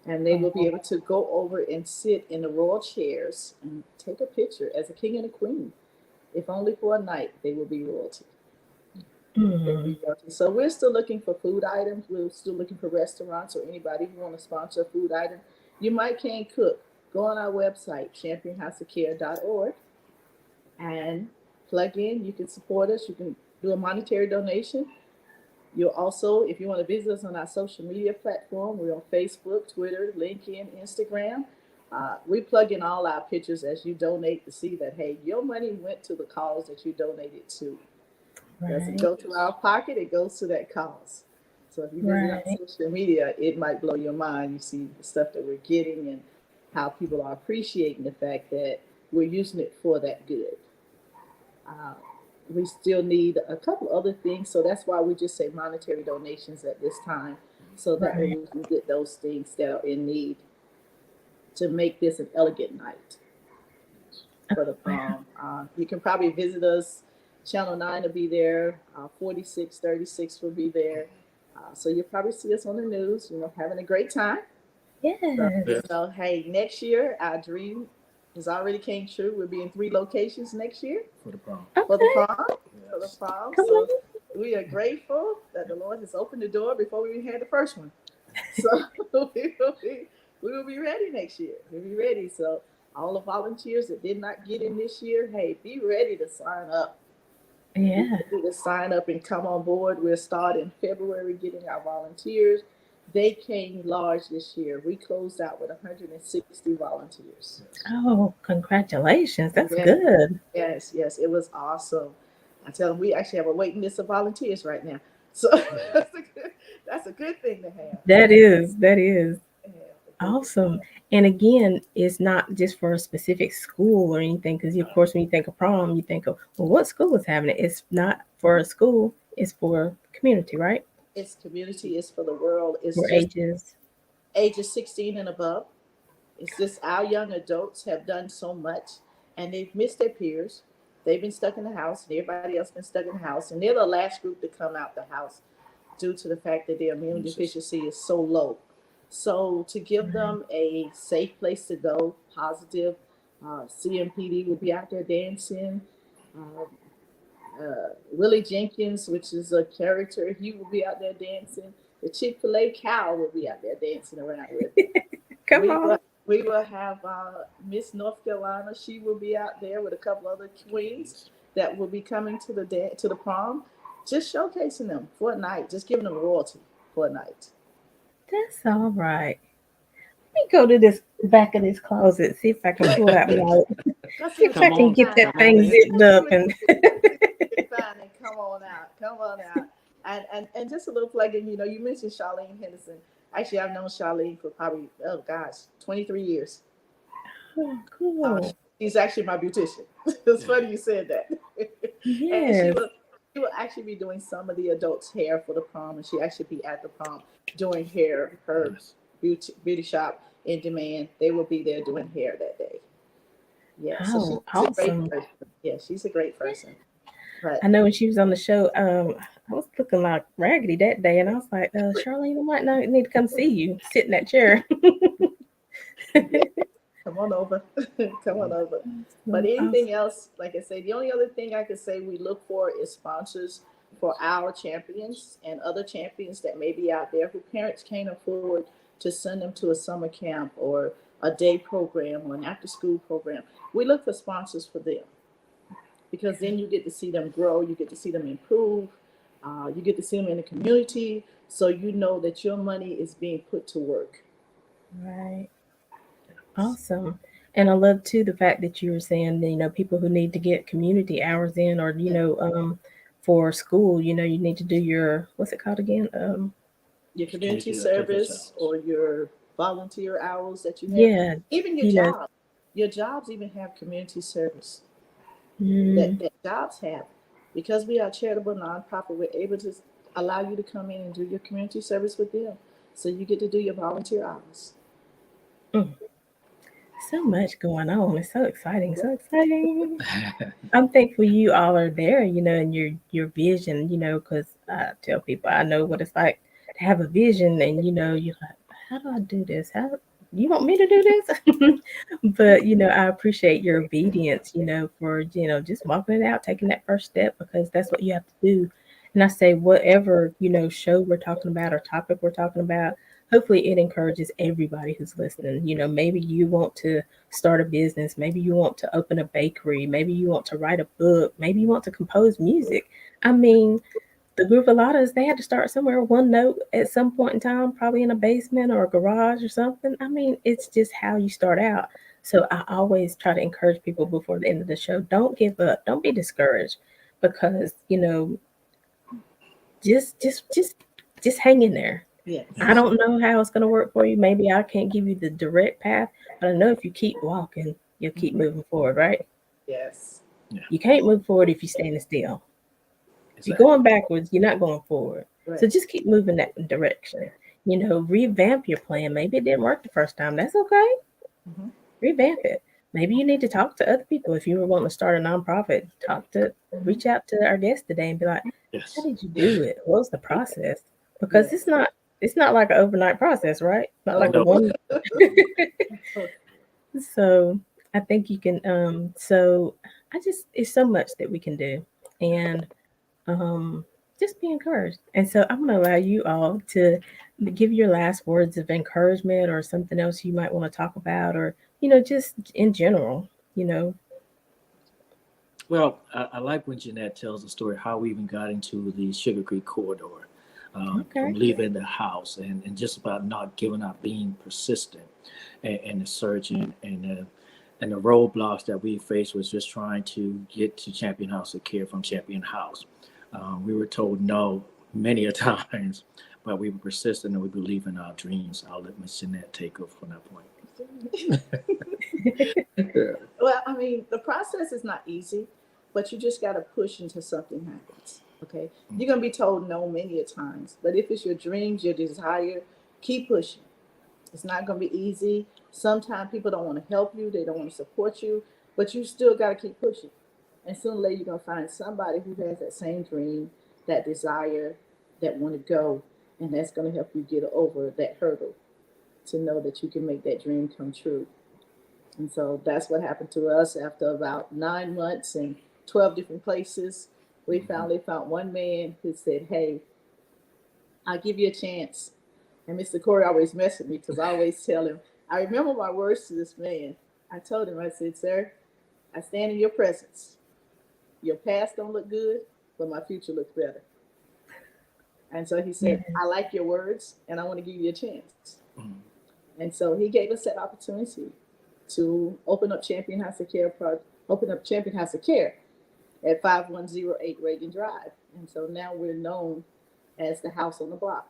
And they will be able to go over and sit in the royal chairs and take a picture as a king and a queen. If only for a night, they will be royalty. mm, So we're still looking for food items. We're still looking for restaurants or anybody who want to sponsor a food item. You might can cook. Go on our website, championhouseofcare.org, and plug in. You can support us. You can do a monetary donation. You'll also, if you want to visit us on our social media platform, we're on Facebook, Twitter, LinkedIn, Instagram. We plug in all our pictures as you donate to see that, hey, your money went to the cause that you donated to. Doesn't right, go to our pocket, it goes to that cause. So if you visit our right, social media, it might blow your mind. You see the stuff that we're getting and how people are appreciating the fact that we're using it for that good. Uh, we still need a couple other things, so that's why we just say monetary donations at this time, so that way right. we can get those things that are in need to make this an elegant night for the prom. You can probably visit us. Channel 9 will be there. 4636 will be there. So you'll probably see us on the news, having a great time. So, Yes. Yes. hey, next year, our dream has already came true. We'll be in 3 locations next year For the prom. for the Okay. prom. For the Yes. prom. Come So on. we are grateful that the Lord has opened the door before we even had the first one. So we will be ready next year. We'll be ready. So all the volunteers that did not get in this year, hey, be ready to sign up. Be Yeah. ready to sign up and come on board. We'll start in February getting our volunteers. They came large this year. We closed out with 160 volunteers. Yes. Oh, congratulations. That's Yeah, good. yes, yes, it was awesome. I tell them we actually have a waiting list of volunteers right now. So that's a good thing to have. That is. That is. Yeah, a good thing. Awesome. And again, it's not just for a specific school or anything, because of course, when you think of prom, you think of, well, what school is having it? It's not for a school, it's for community, right? It's community, it's for the world. It's For just ages. ages 16 and above. It's just our young adults have done so much and they've missed their peers. They've been stuck in the house and everybody else been stuck in the house. And they're the last group to come out the house due to the fact that their immune deficiency is so low. So to give Right. them a safe place to go, positive, CMPD will be out there dancing. Uh, Willie Jenkins, which is a character, he will be out there dancing. The Chick-fil-A cow will be out there dancing around with them. Come We will, on. we will have Miss North Carolina. She will be out there with a couple other queens that will be coming to to the prom, just showcasing them for a night, just giving them royalty for a night. That's all right. Let me go to this back of this closet, see if I can pull out my, Let's see see what if you I Come can can on, get find that come on out. thing in. zipped Let's see up what and you can find and come on out. Come on out. And just a little plug in, you mentioned Charlene Henderson. Actually, I've known Charlene for probably, oh gosh, 23 years. oh, Uh, cool. she's actually my beautician. It's funny you said that. And Yes. she will actually be doing some of the adults' hair for the prom, and she actually be at the prom doing hair. Her Yes. beauty shop in demand. They will be there doing hair that day. Yeah, so Oh, she's a great awesome. person. Yeah, she's a great person. I But know when she was on the show, I was looking like raggedy that day, and I was like, Charlene, I might not need to come see you, sit in that chair. yeah, come on over. Come on over. But So awesome. anything else, like I say, the only other thing I could say we look for is sponsors for our champions and other champions that may be out there who parents can't afford to send them to a summer camp or a day program or an after school program. We look for sponsors for them. because then you get to see them grow, you get to see them improve, you get to see them in the community, so you know that your money is being put to work. Right. Awesome. And I love too the fact that you were saying that, people who need to get community hours in, or, Yeah. for school, you need to do your, what's it called again? Your community Community activity service hours. or your volunteer hours that you have, Yeah, even your you know, job. Your jobs even have community service mm, that jobs have. Because we are a charitable nonprofit, we're able to allow you to come in and do your community service with them. So you get to do your volunteer hours. mm, so much going on. It's so exciting, Yeah. so exciting. I'm thankful you all are there, and your vision, because I tell people I know what it's like to have a vision, and you're like, how do I do this? How you want me to do this? But I appreciate your obedience, for just walking it out, taking that first step, because that's what you have to do. And I say whatever show we're talking about or topic we're talking about, hopefully it encourages everybody who's listening. Maybe you want to start a business, maybe you want to open a bakery, maybe you want to write a book, maybe you want to compose music. I mean, the Groovaladas, they had to start somewhere, one note at some point in time, probably in a basement or a garage or something. I mean, it's just how you start out. So I always try to encourage people before the end of the show, don't give up, don't be discouraged, because just hang in there. I Yes. Yes. don't know how it's going to work for you. Maybe I can't give you the direct path, but I know if you keep walking, you'll keep Mhm. moving forward, right? Yes. Yeah. You can't move forward if you're standing still. If you're Exactly. going backwards, you're not going forward. So Right. just keep moving that direction. Revamp your plan. Maybe it didn't work the first time. That's okay. Hmm. Revamp it. Maybe you need to talk to other people. If you were wanting to start a nonprofit, reach out to our guest today and be like, how Yes. did you do it? What was the process? Because Yes. it's not like an overnight process, right? Not like Oh, a No. one. oh, So I think you can. So I just it's so much that we can do, and um, just be encouraged. And so I'm going to allow you all to give your last words of encouragement or something else you might want to talk about, or just in general. You know, Well, I like when Jeanette tells the story how we even got into the Sugar Creek corridor, okay, from leaving the house and just about not giving up, being persistent in the search and the roadblocks that we faced was just trying to get to Champion House of Care from Champion House. We were told no many a times, but we were persistent and we believe in our dreams. I'll let Miss Jeanette take over from that point. well, I mean, the process is not easy, but you just got to push until something happens. Okay. You're going to be told no many a times, but if it's your dreams, your desire, keep pushing. It's not going to be easy. Sometimes people don't want to help you, they don't want to support you, but you still got to keep pushing. And sooner or later, you're going to find somebody who has that same dream, that desire, that want to go, and that's going to help you get over that hurdle to know that you can make that dream come true. And so that's what happened to us after about 9 months and 12 different places. We finally found one man who said, hey, I'll give you a chance. And Mr. Corey always mess with me because I always tell him, I remember my words to this man. I told him, I said, sir, I stand in your presence. Your past don't look good, but my future looks better. And so he yeah, said, I like your words and I want to give you a chance. Mhm. And so he gave us that opportunity to open up Champion House of Care at 5108 Reagan Drive. And so now we're known as the house on the block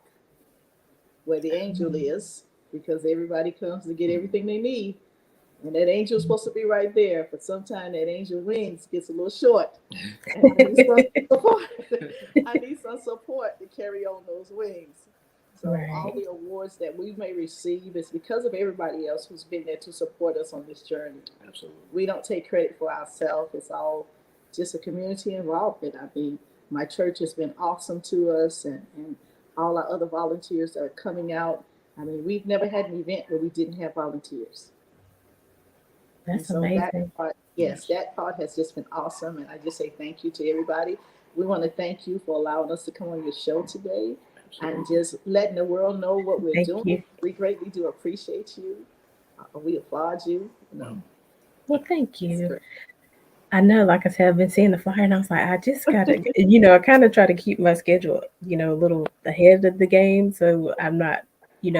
where the angel is, because everybody comes to get everything they need. And that angel's supposed to be right there, but sometimes that angel wings gets a little short. And I need some support. I need some support to carry on those wings. So all right. the awards that we may receive is because of everybody else who's been there to support us on this journey. Absolutely. We don't take credit for ourselves. It's all just a community involvement. I mean, my church has been awesome to us, and all our other volunteers that are coming out. I mean, we've never had an event where we didn't have volunteers. And That's so that amazing. part, yes, Yes. that part has just been awesome. And I just say thank you to everybody. We want to thank you for allowing us to come on your show today and Absolutely. just letting the world know what we're Thank doing. you. We greatly do appreciate you. We applaud you. Mhm. Well, thank It's you. great. I know, like I said, I've been seeing the flyer and I was like, I just gotta, I kind of try to keep my schedule, a little ahead of the game. So I'm not,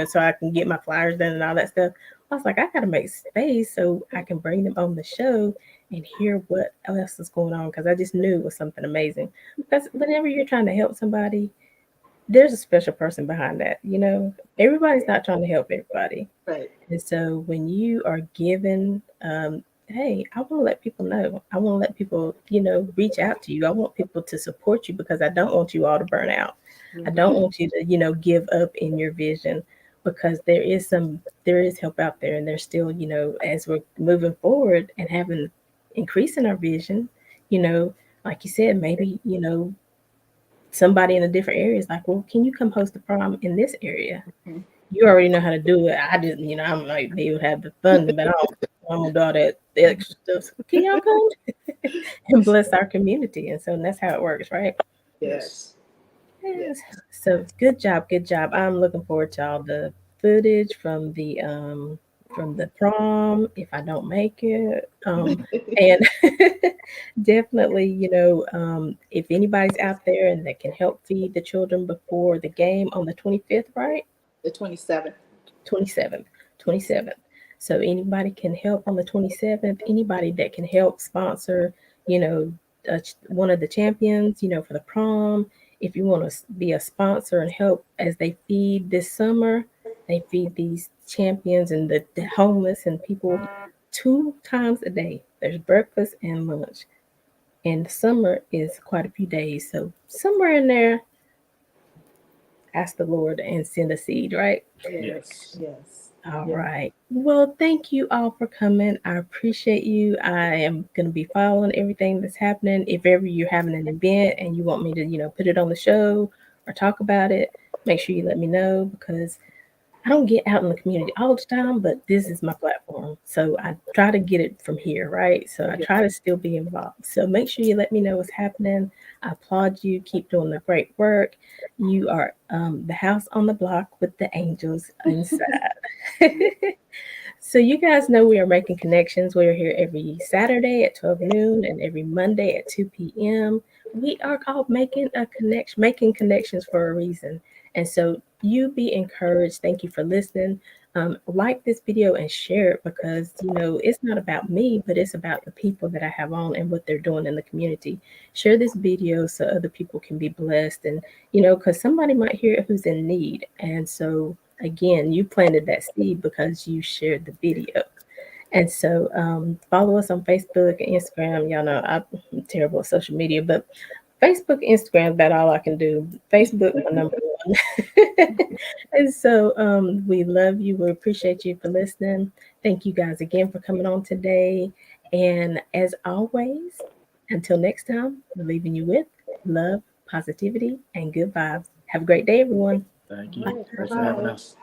so I can get my flyers done and all that stuff. I was like, I gotta make space so I can bring them on the show and hear what else is going on. Cause I just knew it was something amazing. Because whenever you're trying to help somebody, there's a special person behind that. Everybody's not trying to help everybody. Right. And so when you are given, hey, I want to let people know. I want to let people, reach out to you. I want people to support you because I don't want you all to burn out. I don't want you to, give up in your vision because there is help out there and there's still, as we're moving forward and having increasing our vision, you know, like you said, maybe, somebody in a different area is like, well, can you come host the prom in this area? Mhm. You already know how to do it. I just, I might be able to have the fun, but I don't do all that extra stuff. So can y'all come and bless our community? And so that's how it works, right? Yes. Yes. Yes. So good job, good job. I'm looking forward to all the footage from the prom if I don't make it. And definitely, if anybody's out there and that can help feed the children before the game on the 25th, right? The 27th. 27th, 27th. So anybody can help on the 27th. Anybody that can help sponsor, you know, one of the champions, for the prom. If you want to be a sponsor and help as they feed this summer, they feed these champions and the homeless and people 2 times a day. There's breakfast and lunch. And the summer is quite a few days. So somewhere in there, ask the Lord and send a seed, right? Yes. Yes. All Yes. right. Well, thank you all for coming. I appreciate you. I am going to be following everything that's happening. If ever you're having an event and you want me to, put it on the show or talk about it, make sure you let me know because I don't get out in the community all the time, but this is my platform. So I try to get it from here, right? So I Yes. try to still be involved. So make sure you let me know what's happening. I applaud you. Keep doing the great work. You are the house on the block with the angels inside. So you guys know we are making connections. We are here every Saturday at 12 noon and every Monday at 2 p.m. We are called making connections for a reason. And so you be encouraged. Thank you for listening. Like this video and share it because it's not about me, but it's about the people that I have on and what they're doing in the community. Share this video so other people can be blessed and because somebody might hear it who's in need. And so again, you planted that seed because you shared the video. And so follow us on Facebook and Instagram. Y'all know I'm terrible at social media, but Facebook, Instagram is about all I can do. Facebook, my number one. And so we love you. We appreciate you for listening. Thank you guys again for coming on today. And as always, until next time, we're leaving you with love, positivity, and good vibes. Have a great day, everyone. Thank All you. right. Thanks for having Bye-bye. us.